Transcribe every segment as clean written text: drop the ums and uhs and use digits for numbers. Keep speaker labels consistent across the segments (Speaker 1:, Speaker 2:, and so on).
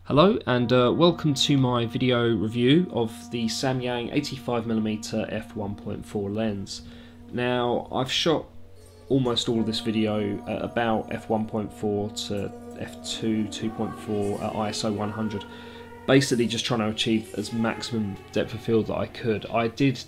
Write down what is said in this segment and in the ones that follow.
Speaker 1: Hello and welcome to my video review of the Samyang 85mm f1.4 lens. Now I've shot almost all of this video at about f1.4 to f2 2.4 at ISO 100, basically just trying to achieve as maximum depth of field that I could. I did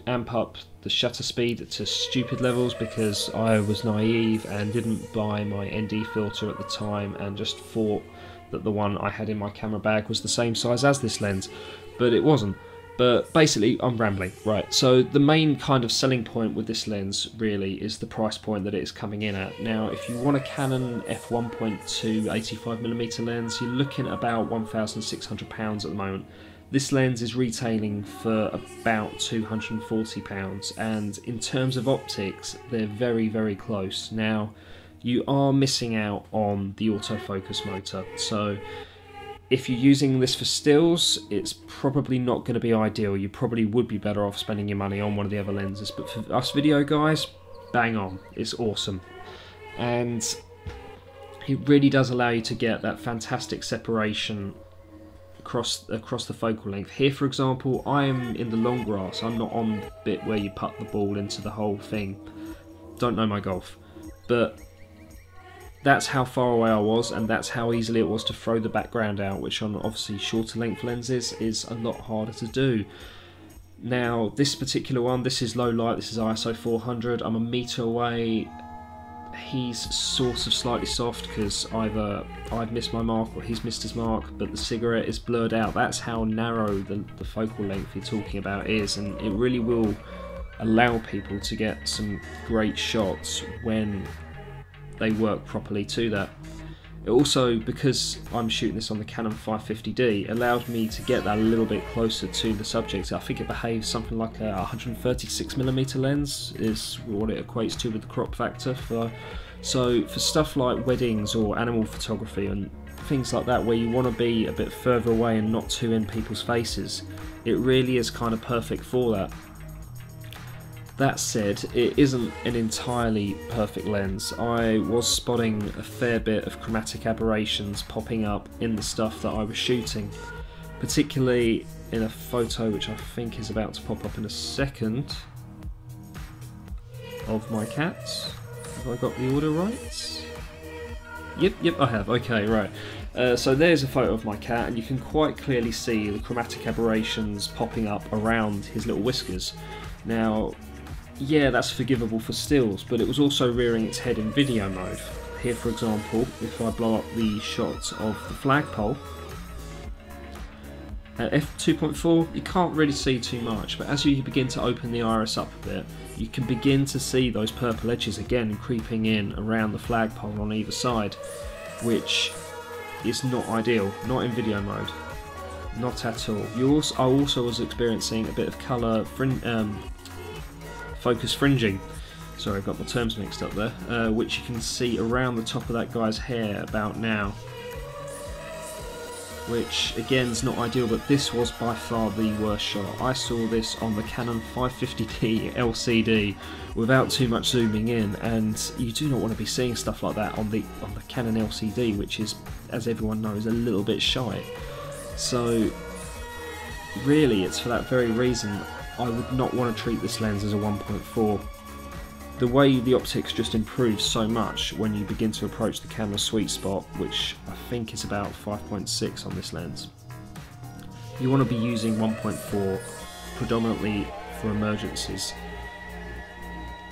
Speaker 1: amp up the shutter speed to stupid levels because I was naive and didn't buy my ND filter at the time and just thought that the one I had in my camera bag was the same size as this lens, but it wasn't. But basically, I'm rambling. Right, so the main kind of selling point with this lens really is the price point that it is coming in at. Now, if you want a Canon f1.2 85mm lens, you're looking at about £1,600 at the moment. This lens is retailing for about £240, and in terms of optics, they're very, very close. Now, you are missing out on the autofocus motor, so if you're using this for stills, it's probably not going to be ideal. You probably would be better off spending your money on one of the other lenses, but for us video guys, bang on, it's awesome. And it really does allow you to get that fantastic separation across the focal length. Here, for example, I am in the long grass. I'm not on the bit where you put the ball into the whole thing. Don't know my golf, but that's how far away I was, and that's how easily it was to throw the background out, which on obviously shorter length lenses is a lot harder to do. Now this particular one, this is low light, this is ISO 400, I'm a metre away. He's sort of slightly soft because either I've missed my mark or he's missed his mark, but the cigarette is blurred out. That's how narrow the focal length you're talking about is, and it really will allow people to get some great shots when they work properly to that. It also, because I'm shooting this on the Canon 550D, allowed me to get that a little bit closer to the subject. I think it behaves something like a 136mm lens is what it equates to with the crop factor. So for stuff like weddings or animal photography and things like that where you want to be a bit further away and not too in people's faces, it really is kind of perfect for that. That said, it isn't an entirely perfect lens. I was spotting a fair bit of chromatic aberrations popping up in the stuff that I was shooting, particularly in a photo which I think is about to pop up in a second of my cats. Have I got the order right? Yep, I have. Okay, right. So there's a photo of my cat, and you can quite clearly see the chromatic aberrations popping up around his little whiskers. Now, yeah, that's forgivable for stills, but it was also rearing its head in video mode. Here, for example, if I blow up the shot of the flagpole, at f2.4 you can't really see too much, but as you begin to open the iris up a bit, you can begin to see those purple edges again creeping in around the flagpole on either side, which is not ideal, not in video mode, not at all. I also was experiencing a bit of colour focus fringing, sorry, I've got my terms mixed up there, which you can see around the top of that guy's hair about now, which again is not ideal, but this was by far the worst shot. I saw this on the Canon 550D LCD without too much zooming in, and you do not want to be seeing stuff like that on the Canon LCD, which is, as everyone knows, a little bit shy. So really, it's for that very reason I would not want to treat this lens as a 1.4. The way the optics just improves so much when you begin to approach the camera sweet spot, which I think is about 5.6 on this lens. You want to be using 1.4 predominantly for emergencies.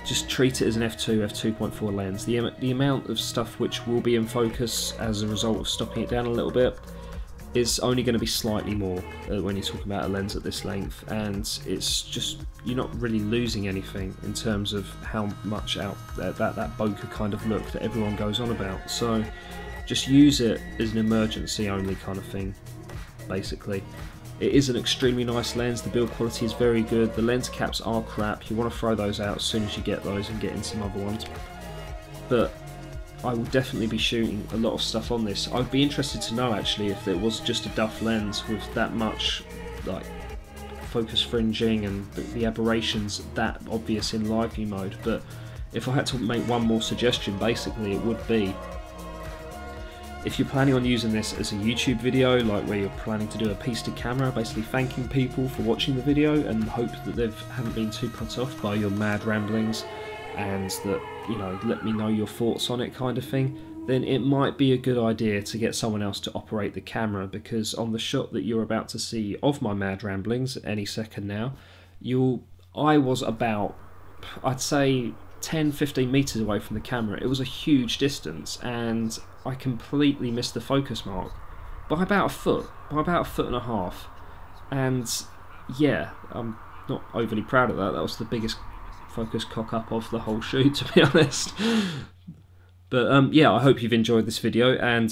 Speaker 1: Just treat it as an f2, f2.4 lens. The amount of stuff which will be in focus as a result of stopping it down a little bit is only going to be slightly more when you're talking about a lens at this length, and it's just, you're not really losing anything in terms of how much out that bokeh kind of look that everyone goes on about. So just use it as an emergency only kind of thing, basically. It is an extremely nice lens, the build quality is very good, the lens caps are crap, you want to throw those out as soon as you get those and get in some other ones. But I will definitely be shooting a lot of stuff on this. I'd be interested to know actually if it was just a duff lens with that much like focus fringing and the aberrations that obvious in live view mode, but if I had to make one more suggestion, basically it would be If you're planning on using this as a YouTube video, like where you're planning to do a piece to camera, basically thanking people for watching the video and hope that they haven't been too put off by your mad ramblings and that, you know, let me know your thoughts on it kind of thing, then it might be a good idea to get someone else to operate the camera, because on the shot that you're about to see of my mad ramblings any second now, I was about, I'd say 10-15 meters away from the camera. It was a huge distance and I completely missed the focus mark by about a foot, by about a foot and a half. And yeah, I'm not overly proud of that. That was the biggest focus cock up of the whole shoot, to be honest. But yeah, I hope you've enjoyed this video, and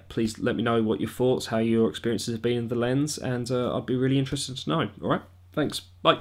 Speaker 1: please let me know what your thoughts, how your experiences have been in the lens, and I'd be really interested to know. Alright, thanks, bye.